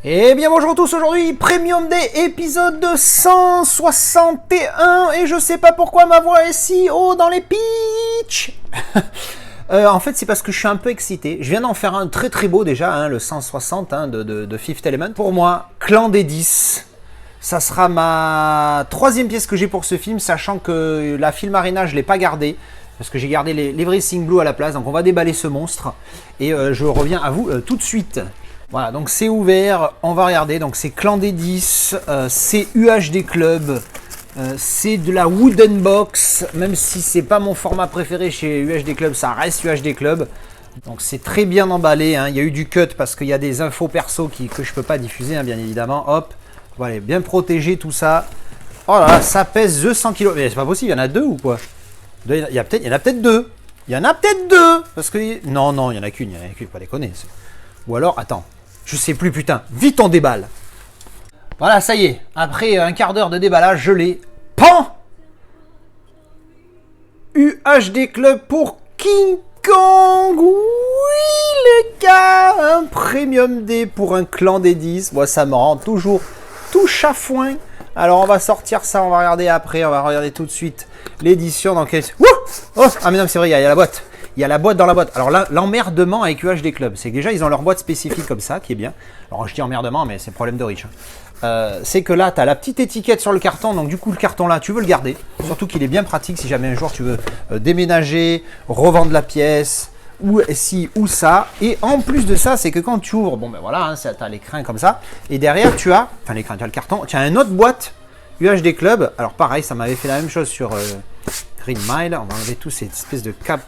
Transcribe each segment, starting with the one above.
Eh bien bonjour à tous, aujourd'hui Premium Day épisode 161 et je sais pas pourquoi ma voix est si haut dans les pitchs. En fait c'est parce que je suis un peu excité, je viens d'en faire un très très beau déjà, hein, le 160 de Fifth Element. Pour moi, Clan des 10, ça sera ma troisième pièce que j'ai pour ce film, sachant que la Film Arena je l'ai pas gardée. Parce que j'ai gardé l'Everything Blue à la place, donc on va déballer ce monstre et je reviens à vous tout de suite. Voilà, donc c'est ouvert, on va regarder, donc c'est Clan des 10, c'est UHD Club, c'est de la Wooden Box, même si c'est pas mon format préféré chez UHD Club, ça reste UHD Club. Donc c'est très bien emballé, hein. Il y a eu du cut parce qu'il y a des infos perso que je peux pas diffuser, hein, bien évidemment, hop, voilà, bien protégé tout ça. Oh là là, ça pèse 200 kg, mais c'est pas possible, il y en a deux ou quoi? Il y en a peut-être deux, parce que... Non, il y en a qu'une, pas déconner. Ou alors, attends, je sais plus, putain, vite on déballe. Voilà, ça y est, après un quart d'heure de déballage, je l'ai. Pan UHD Club pour King Kong. Oui, les gars, un Premium Day pour un Clan des 10. Moi, ça me rend toujours tout chafouin. Alors, on va sortir ça, on va regarder après, on va regarder tout de suite l'édition dans quelle... Oh, ah mais non, c'est vrai, il y a la boîte. Il y a la boîte dans la boîte. Alors là, l'emmerdement avec UHD Club, c'est que déjà, ils ont leur boîte spécifique comme ça, qui est bien. Alors, je dis emmerdement, mais c'est problème de riche. C'est que là, tu as la petite étiquette sur le carton. Donc, du coup, le carton là, tu veux le garder. Surtout qu'il est bien pratique si jamais un jour tu veux déménager, revendre la pièce, ou si, ou ça. Et en plus de ça, c'est que quand tu ouvres, bon ben voilà, hein, tu as l'écran comme ça. Et derrière, tu as, enfin l'écran, tu as le carton, tu as une autre boîte UHD Club. Alors, pareil, ça m'avait fait la même chose sur Green Mile. On va enlever tous ces espèces de câbles,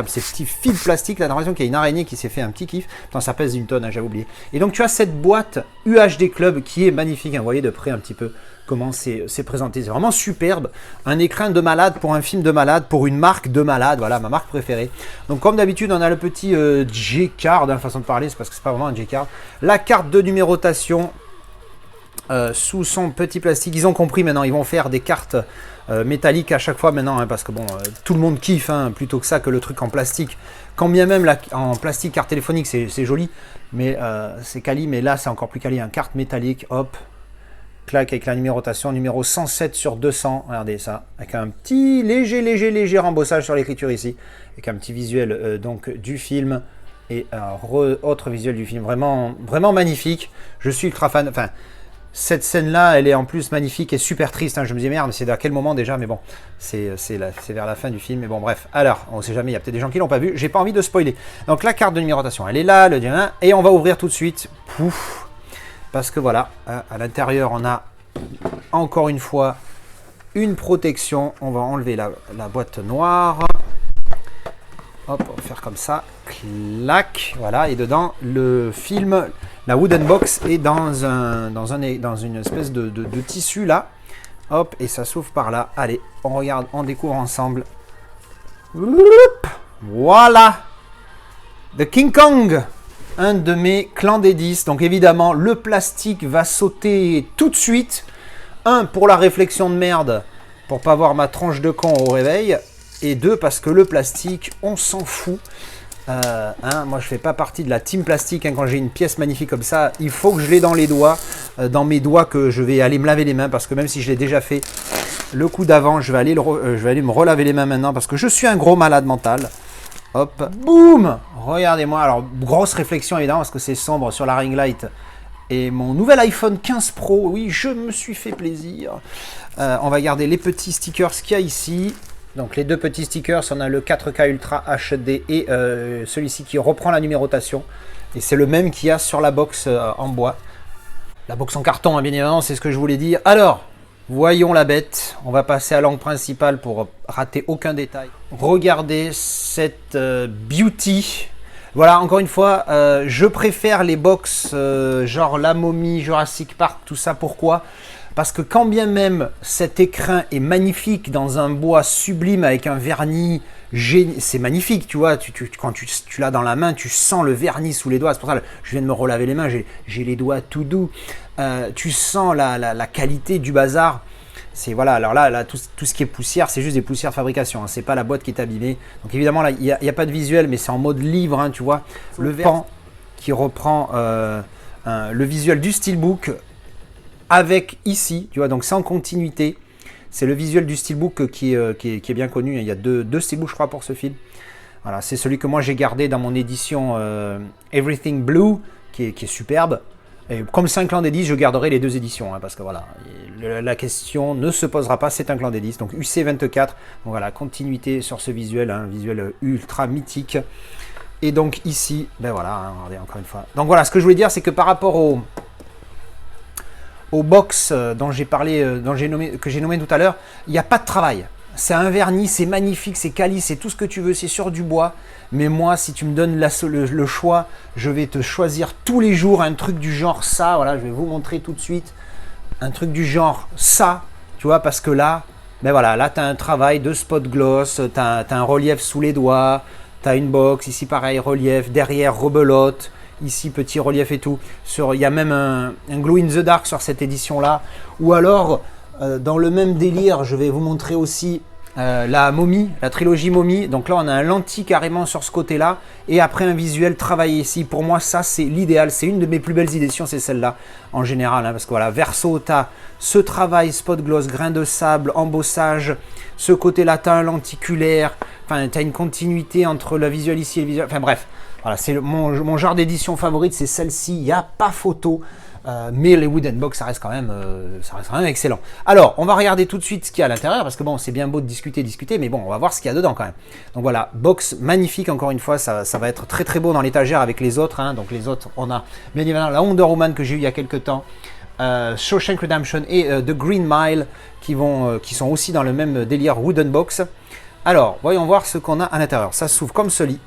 ces petits fils de plastique. Là, j'ai l'impression qu'il y a une araignée qui s'est fait un petit kiff. Putain, ça pèse une tonne, hein, j'avais oublié. Et donc, tu as cette boîte UHD Club qui est magnifique. Hein, vous voyez de près un petit peu comment c'est présenté. C'est vraiment superbe. Un écran de malade pour un film de malade, pour une marque de malade. Voilà, ma marque préférée. Donc, comme d'habitude, on a le petit J-card, hein, façon de parler, c'est parce que c'est pas vraiment un J-card. La carte de numérotation sous son petit plastique. Ils ont compris maintenant, ils vont faire des cartes métalliques à chaque fois maintenant, hein, parce que bon, tout le monde kiffe, hein, plutôt que ça que le truc en plastique. Quand bien même en plastique carte téléphonique c'est joli, mais c'est quali, mais là c'est encore plus quali, hein, carte métallique, hop, clac, avec la numérotation, numéro 107 sur 200, regardez ça, avec un petit léger rembossage sur l'écriture ici, avec un petit visuel donc du film, et autre visuel du film, vraiment magnifique. Je suis ultra fan, enfin... Cette scène-là, elle est en plus magnifique et super triste. Hein. Je me dis merde, c'est à quel moment déjà? Mais bon, c'est vers la fin du film. Mais bon, bref. Alors, on ne sait jamais, il y a peut-être des gens qui ne l'ont pas vu. J'ai pas envie de spoiler. Donc, la carte de numérotation, elle est là, le diamant. Et on va ouvrir tout de suite. Pouf. Parce que voilà, à l'intérieur, on a encore une fois une protection. On va enlever la boîte noire. Hop, on va faire comme ça. Clac. Voilà. Et dedans, le film... La Wooden Box est dans une espèce de tissu là. Hop, et ça s'ouvre par là. Allez, on regarde, on découvre ensemble. Voilà. The King Kong. Un de mes clans des 10. Donc évidemment, le plastique va sauter tout de suite. Un, pour la réflexion de merde, pour pas voir ma tronche de con au réveil. Et deux, parce que le plastique, on s'en fout. Moi je fais pas partie de la team plastique, hein, quand j'ai une pièce magnifique comme ça, il faut que je l'ai dans les doigts, dans mes doigts, que je vais aller me laver les mains, parce que même si je l'ai déjà fait le coup d'avant, je vais aller me relaver les mains maintenant, parce que je suis un gros malade mental. Hop, boum, regardez-moi. Alors grosse réflexion évidemment, parce que c'est sombre sur la ring light, et mon nouvel iPhone 15 Pro, oui, je me suis fait plaisir. On va garder les petits stickers qu'il y a ici. Donc les deux petits stickers, on a le 4K Ultra HD et celui-ci qui reprend la numérotation. Et c'est le même qu'il y a sur la box en bois. La box en carton, hein, bien évidemment, c'est ce que je voulais dire. Alors, voyons la bête. On va passer à l'angle principal pour rater aucun détail. Regardez cette beauty. Voilà, encore une fois, je préfère les box genre La Momie, Jurassic Park, tout ça. Pourquoi ? Parce que quand bien même cet écrin est magnifique dans un bois sublime avec un vernis, c'est magnifique, tu vois, quand tu l'as dans la main, tu sens le vernis sous les doigts. C'est pour ça que je viens de me relaver les mains, j'ai les doigts tout doux. Tu sens la qualité du bazar. C'est voilà, alors là tout ce qui est poussière, c'est juste des poussières de fabrication, hein, c'est pas la boîte qui est abîmée. Donc évidemment là, il n'y a pas de visuel, mais c'est en mode livre, hein, tu vois. Le pan qui reprend le visuel du steelbook avec ici, tu vois, donc c'est en continuité. C'est le visuel du steelbook qui est bien connu. Il y a deux steelbooks, je crois, pour ce film. Voilà, c'est celui que moi j'ai gardé dans mon édition Everything Blue, qui est superbe. Et comme c'est un clan des 10, je garderai les deux éditions, hein, parce que voilà, la question ne se posera pas, c'est un clan des 10. Donc UC24, donc voilà, continuité sur ce visuel, un visuel ultra mythique. Et donc ici, ben voilà, hein, regardez encore une fois. Donc voilà, ce que je voulais dire, c'est que par rapport au box dont j'ai parlé, que j'ai nommé tout à l'heure, il n'y a pas de travail. C'est un vernis, c'est magnifique, c'est quali, c'est tout ce que tu veux, c'est sur du bois. Mais moi, si tu me donnes le choix, je vais te choisir tous les jours un truc du genre ça. Voilà, je vais vous montrer tout de suite un truc du genre ça. Tu vois, parce que là, ben voilà, là, tu as un travail de spot gloss, tu as un relief sous les doigts, tu as une box, ici pareil, relief, derrière, rebelote. Ici, petit relief et tout. Il y a même un glow in the dark sur cette édition-là. Ou alors, dans le même délire, je vais vous montrer aussi la momie, la trilogie momie. Donc là, on a un lentille carrément sur ce côté-là. Et après, un visuel travaillé ici. Pour moi, ça, c'est l'idéal. C'est une de mes plus belles éditions, c'est celle-là, en général. Hein, parce que voilà, verso, tu as ce travail, spot gloss, grain de sable, embossage. Ce côté-là, tu as un lenticulaire. Enfin, tu as une continuité entre le visuel ici et le visuel. Enfin, bref. Voilà, c'est mon genre d'édition favorite, c'est celle-ci, il n'y a pas photo, mais les Wooden Box, ça reste quand même excellent. Alors, on va regarder tout de suite ce qu'il y a à l'intérieur, parce que bon, c'est bien beau de discuter, mais bon, on va voir ce qu'il y a dedans quand même. Donc voilà, box magnifique, encore une fois, ça va être très très beau dans l'étagère avec les autres. Hein. Donc les autres, on a bien évidemment la Wonder Woman que j'ai eu il y a quelques temps, Shawshank Redemption et The Green Mile, qui sont aussi dans le même délire Wooden Box. Alors, voyons voir ce qu'on a à l'intérieur. Ça s'ouvre comme ceci.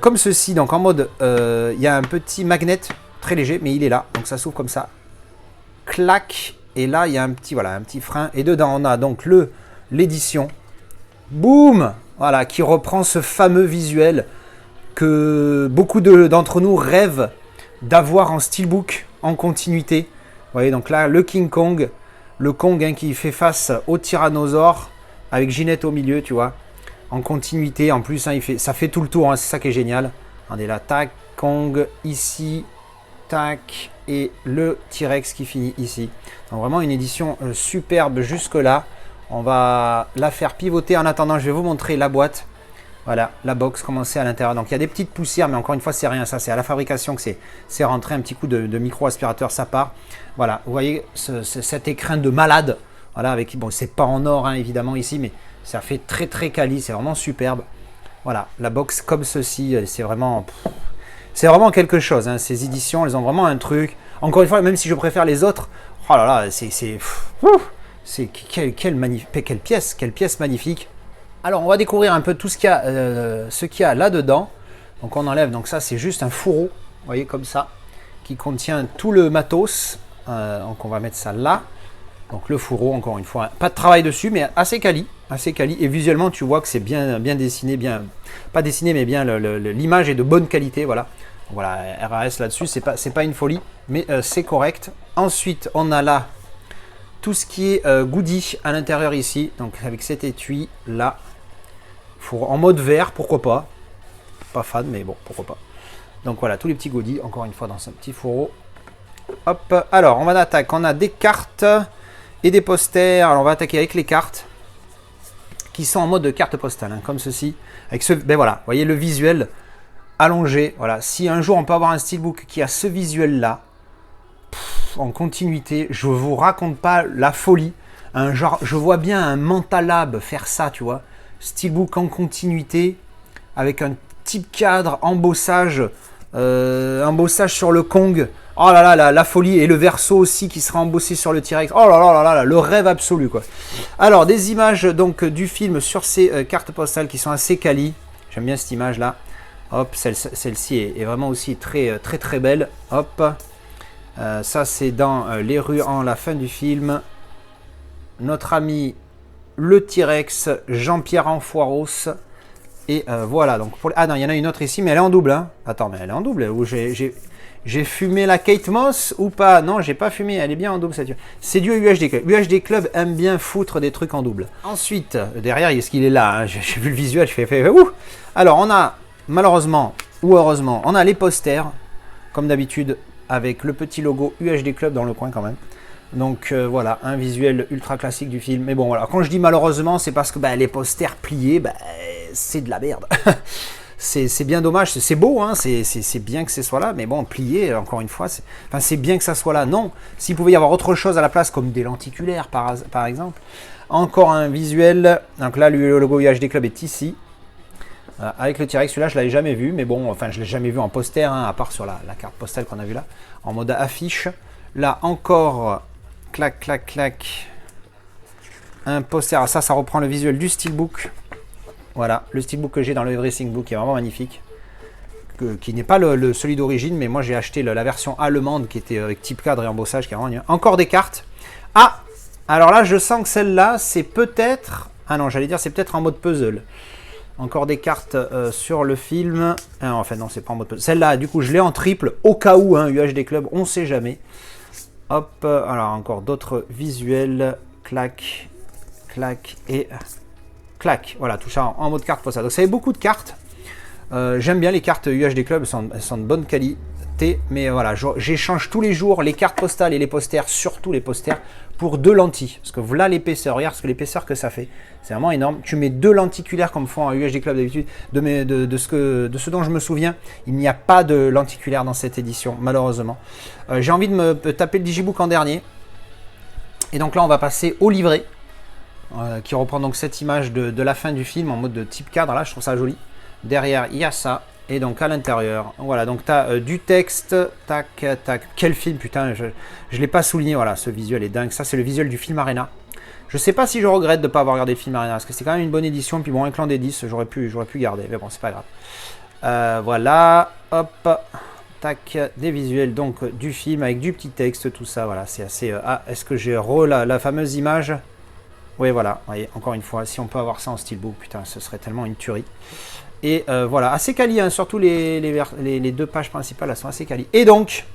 Comme ceci, donc en mode, il y a un petit magnet très léger, mais il est là. Donc ça s'ouvre comme ça. Clac. Et là, il y a un petit frein. Et dedans, on a donc l'édition. Boum. Voilà, qui reprend ce fameux visuel que beaucoup d'entre nous rêvent d'avoir en steelbook, en continuité. Vous voyez, donc là, le King Kong. Le Kong hein, qui fait face au tyrannosaure avec Ginette au milieu, tu vois, en continuité. En plus, hein, ça fait tout le tour, hein, c'est ça qui est génial. Regardez là, tac, Kong ici, tac, et le T-Rex qui finit ici. Donc vraiment une édition superbe jusque-là. On va la faire pivoter. En attendant, je vais vous montrer la boîte. Voilà, la box commencée à l'intérieur. Donc il y a des petites poussières, mais encore une fois, c'est rien. Ça, c'est à la fabrication que c'est rentré un petit coup de micro-aspirateur, ça part. Voilà, vous voyez cet écrin de malade. Voilà, bon, c'est pas en or, hein, évidemment, ici, mais ça fait très très quali. C'est vraiment superbe. Voilà, la box comme ceci, c'est vraiment quelque chose. Hein. Ces éditions, elles ont vraiment un truc. Encore une fois, même si je préfère les autres, oh là là, quelle pièce magnifique. Alors, on va découvrir un peu tout ce qu'il y a là-dedans. Donc, on enlève. Donc, ça, c'est juste un fourreau. Vous voyez, comme ça. Qui contient tout le matos. Donc, on va mettre ça là. Donc, le fourreau, encore une fois. Pas de travail dessus, mais assez quali. Et visuellement, tu vois que c'est bien dessiné. Pas dessiné, mais bien l'image est de bonne qualité. Voilà. Donc, voilà, RAS là-dessus. C'est pas une folie, mais c'est correct. Ensuite, on a là tout ce qui est goodie à l'intérieur ici. Donc, avec cet étui là. En mode vert, pourquoi pas. Pas fan, mais bon, pourquoi pas. Donc voilà, tous les petits goodies, encore une fois, dans ce petit fourreau. Hop, alors, on va attaquer. On a des cartes et des posters. Alors, on va attaquer avec les cartes qui sont en mode carte postale, hein, comme ceci. Avec ben voilà, vous voyez le visuel allongé. Voilà, si un jour on peut avoir un steelbook qui a ce visuel-là, en continuité, je vous raconte pas la folie. Genre, je vois bien un Mentalab faire ça, tu vois. Steelbook en continuité, avec un type cadre, embossage sur le Kong. Oh là là, la folie. Et le verso aussi qui sera embossé sur le T-Rex. Oh là là là là, le rêve absolu, quoi. Alors, des images donc du film sur ces cartes postales qui sont assez quali. J'aime bien cette image-là. Hop, celle-ci est vraiment aussi très très très belle. Hop. Ça, c'est dans Les Ruans, la fin du film. Notre ami le T-Rex, Jean-Pierre Amfoiros. Et voilà. Donc ah non, il y en a une autre ici, mais elle est en double. Hein. Attends, mais elle est en double. J'ai fumé la Kate Moss ou pas? Non, j'ai pas fumé. Elle est bien en double, cette. C'est du UHD Club. UHD Club aime bien foutre des trucs en double. Ensuite, derrière, est-ce qu'il est là? Hein, j'ai vu le visuel, je fais ouh. Alors, on a, malheureusement ou heureusement, on a les posters. comme d'habitude, avec le petit logo UHD Club dans le coin quand même. Donc voilà, un visuel ultra classique du film. Mais bon, voilà, quand je dis malheureusement, c'est parce que les posters pliés, c'est de la merde. C'est bien dommage, c'est beau, hein, c'est bien que ce soit là, mais bon, plié, encore une fois, c'est bien que ça soit là. Non, s'il pouvait y avoir autre chose à la place, comme des lenticulaires par exemple. Encore un visuel, donc là, le logo UHD Club est ici. Avec le T-Rex, celui-là, je ne l'avais jamais vu, mais bon, enfin, je ne l'ai jamais vu en poster, hein, à part sur la carte postale qu'on a vue là, en mode affiche. Là, encore, clac, clac, clac, un poster. Ah, ça reprend le visuel du Steelbook. Voilà, le Steelbook que j'ai dans le Everything Book qui est vraiment magnifique. Qui n'est pas celui d'origine, mais moi j'ai acheté la version allemande qui était avec type cadre et embossage, qui est vraiment... Encore des cartes. Ah, alors là, je sens que celle-là, c'est peut-être... Ah non, j'allais dire, c'est peut-être en mode puzzle. Encore des cartes sur le film. Ah, en fait, non, c'est pas en mode puzzle. Celle-là, du coup, je l'ai en triple, au cas où, hein, UHD Club, on sait jamais. Hop, alors encore d'autres visuels. Clac, clac et... clac, voilà, tout ça en mode carte pour ça. Donc ça fait beaucoup de cartes. J'aime bien les cartes UHD Club, elles sont de bonne qualité. Mais voilà, j'échange tous les jours les cartes postales et les posters, surtout les posters, pour 2 lentilles. Parce que voilà l'épaisseur, regarde ce que l'épaisseur que ça fait. C'est vraiment énorme. Tu mets 2 lenticulaires comme font à UHD Club d'habitude. De ce dont je me souviens, il n'y a pas de lenticulaire dans cette édition, malheureusement. J'ai envie de me taper le Digibook en dernier. Et donc là, on va passer au livret. Qui reprend donc cette image de la fin du film en mode de type cadre. Là, je trouve ça joli. Derrière, il y a ça. Et donc à l'intérieur, voilà, donc tu as du texte. Tac, tac. Quel film, putain, je ne l'ai pas souligné. Voilà, ce visuel est dingue. Ça, c'est le visuel du film Arena. Je sais pas si je regrette de ne pas avoir regardé le film Arena, parce que c'est quand même une bonne édition. Puis bon, un clan des 10, j'aurais pu garder. Mais bon, c'est pas grave. Voilà, hop. Tac, des visuels donc du film avec du petit texte, tout ça. Voilà, c'est assez. Ah, est-ce que j'ai la fameuse image? Oui, voilà, voyez, encore une fois, si on peut avoir ça en steelbook, putain, ce serait tellement une tuerie. Et voilà, assez quali, hein, surtout les 2 pages principales, elles sont assez quali. Et donc,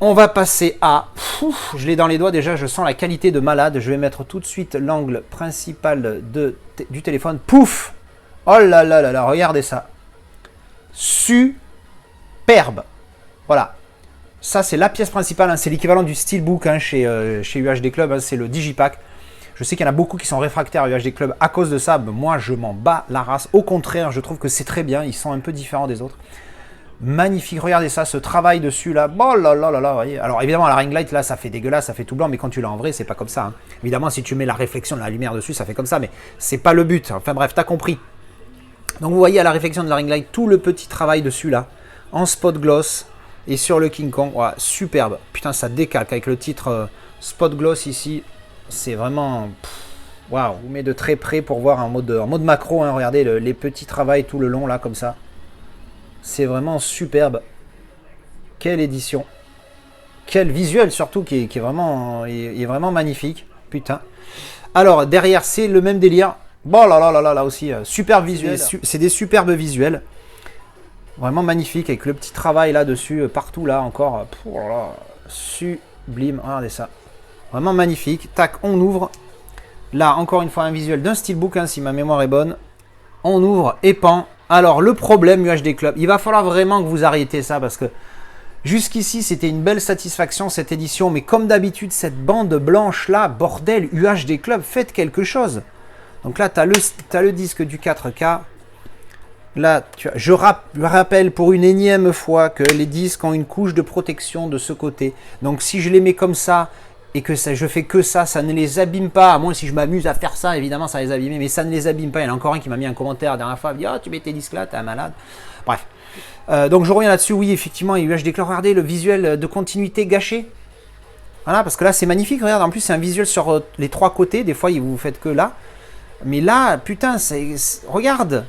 on va passer à... je l'ai dans les doigts déjà, je sens la qualité de malade. Je vais mettre tout de suite l'angle principal du téléphone. Pouf! Oh là là là là, regardez ça. Superbe. Voilà. Ça, c'est la pièce principale, hein, c'est l'équivalent du Steelbook, hein, chez UHD Club, hein, c'est le Digipack. Je sais qu'il y en a beaucoup qui sont réfractaires à UHD Club à cause de ça, mais moi, je m'en bats la race. Au contraire, je trouve que c'est très bien, ils sont un peu différents des autres. Magnifique, regardez ça, ce travail dessus, là. Oh là là là là, voyez. Alors, évidemment, la ring light, là, ça fait dégueulasse, ça fait tout blanc, mais quand tu l'as en vrai, c'est pas comme ça. Hein. Évidemment, si tu mets la réflexion de la lumière dessus, ça fait comme ça, mais c'est pas le but. Enfin bref, t'as compris. Donc, vous voyez à la réflexion de la ring light, tout le petit travail dessus, là, en spot gloss. Et sur le King Kong, ouais, superbe. Putain, ça décalque avec le titre Spot Gloss ici. C'est vraiment... Waouh, vous met de très près pour voir en mode macro. Hein, regardez les petits travails tout le long, là, comme ça. C'est vraiment superbe. Quelle édition. Quel visuel, surtout, qui est vraiment magnifique. Putain. Alors, derrière, c'est le même délire. Bon, là aussi. Superbe visuel. C'est des superbes visuels. Vraiment magnifique avec le petit travail là-dessus, partout là encore. Oh là, sublime, regardez ça. Vraiment magnifique. Tac, on ouvre. Là, encore une fois, un visuel d'un steelbook, hein, si ma mémoire est bonne. On ouvre et pan. Alors, le problème UHD Club, il va falloir vraiment que vous arrêtiez ça parce que jusqu'ici, c'était une belle satisfaction cette édition. Mais comme d'habitude, cette bande blanche là, bordel, UHD Club, faites quelque chose. Donc là, tu as le disque du 4K. Là, je rappelle pour une énième fois que les disques ont une couche de protection de ce côté. Donc si je les mets comme ça et que je fais que ça, ça ne les abîme pas. À moins si je m'amuse à faire ça, évidemment ça les abîme. Mais ça ne les abîme pas. Il y en a encore un qui m'a mis un commentaire la dernière fois. Il dit, oh, tu mets tes disques là, t'es un malade. Bref. Donc je reviens là-dessus. Oui, effectivement, UHD Club, regardez le visuel de continuité gâché. Voilà, parce que là c'est magnifique. Regarde, en plus c'est un visuel sur les 3 côtés. Des fois, vous faites que là. Mais là, putain, regarde.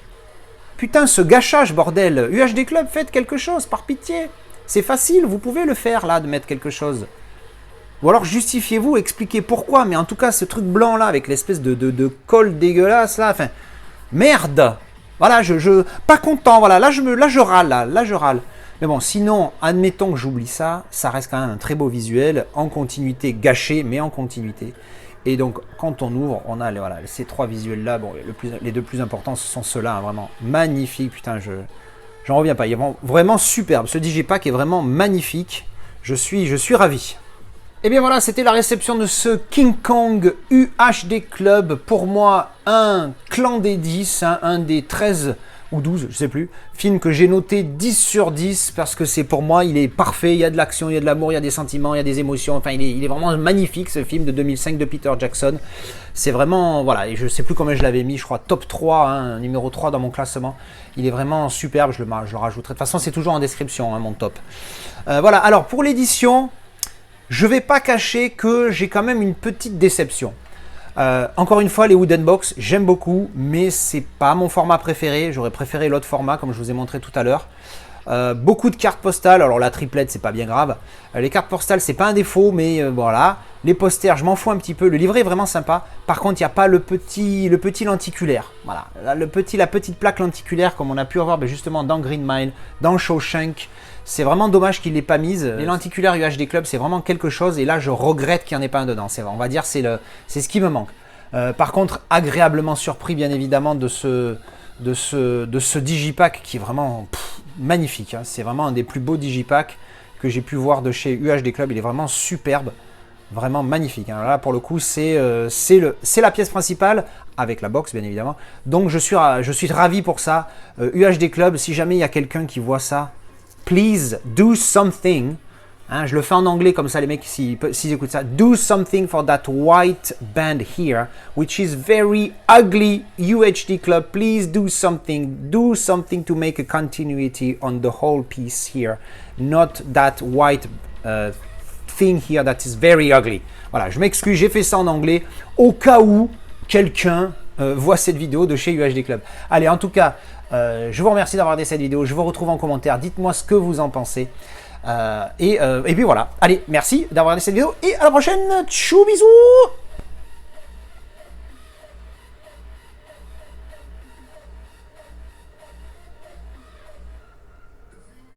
Putain, ce gâchage, bordel. UHD Club, faites quelque chose, par pitié. C'est facile, vous pouvez le faire, là, de mettre quelque chose. Ou alors, justifiez-vous, expliquez pourquoi. Mais en tout cas, ce truc blanc, là, avec l'espèce de colle dégueulasse, là, enfin... Merde. Voilà, pas content, voilà. Là, je râle, là, je râle. Mais bon, sinon, admettons que j'oublie ça. Ça reste quand même un très beau visuel, en continuité, gâché, mais en continuité. Et donc, quand on ouvre, on a voilà, ces 3 visuels-là. Bon, les 2 plus importants, ce sont ceux-là, hein, vraiment magnifiques. Putain, J'en reviens pas. Il est vraiment superbe. Ce digipack est vraiment magnifique. Je suis ravi. Et bien voilà, c'était la réception de ce King Kong UHD Club. Pour moi, un clan des 10, hein, un des 13 ou 12, je sais plus, film que j'ai noté 10 sur 10 parce que c'est pour moi, il est parfait, il y a de l'action, il y a de l'amour, il y a des sentiments, il y a des émotions, enfin il est vraiment magnifique ce film de 2005 de Peter Jackson. C'est vraiment, voilà, et je sais plus combien je l'avais mis, je crois top 3, hein, numéro 3 dans mon classement. Il est vraiment superbe, je le rajouterai. De toute façon, c'est toujours en description, hein, mon top. Voilà, alors pour l'édition, je vais pas cacher que j'ai quand même une petite déception. Encore une fois, les Wooden Box, j'aime beaucoup, mais c'est pas mon format préféré. J'aurais préféré l'autre format, comme je vous ai montré tout à l'heure. Beaucoup de cartes postales, alors la triplette, c'est pas bien grave. Les cartes postales, c'est pas un défaut, mais voilà. Les posters, je m'en fous un petit peu. Le livret est vraiment sympa. Par contre, il n'y a pas le petit lenticulaire. Voilà, la petite plaque lenticulaire, comme on a pu avoir justement dans Green Mile, dans Shawshank. C'est vraiment dommage qu'il ne l'ait pas mise. Les lenticulaires UHD Club, c'est vraiment quelque chose. Et là, je regrette qu'il n'y en ait pas un dedans. On va dire c'est ce qui me manque. Par contre, agréablement surpris, bien évidemment, de ce digipack qui est vraiment magnifique. Hein. C'est vraiment un des plus beaux digipacks que j'ai pu voir de chez UHD Club. Il est vraiment superbe. Vraiment magnifique. Hein. Là, pour le coup, c'est la pièce principale, avec la box, bien évidemment. Donc, je suis ravi pour ça. UHD Club, si jamais il y a quelqu'un qui voit ça, please do something. Hein, je le fais en anglais comme ça, les mecs, s'ils écoutent ça. Do something for that white band here, which is very ugly. UHD Club, please do something. Do something to make a continuity on the whole piece here. Not that white thing here that is very ugly. Voilà, je m'excuse, j'ai fait ça en anglais au cas où quelqu'un voit cette vidéo de chez UHD Club. Allez, en tout cas, je vous remercie d'avoir regardé cette vidéo. Je vous retrouve en commentaire. Dites-moi ce que vous en pensez. Et puis voilà. Allez, merci d'avoir regardé cette vidéo. Et à la prochaine. Tchou, bisous.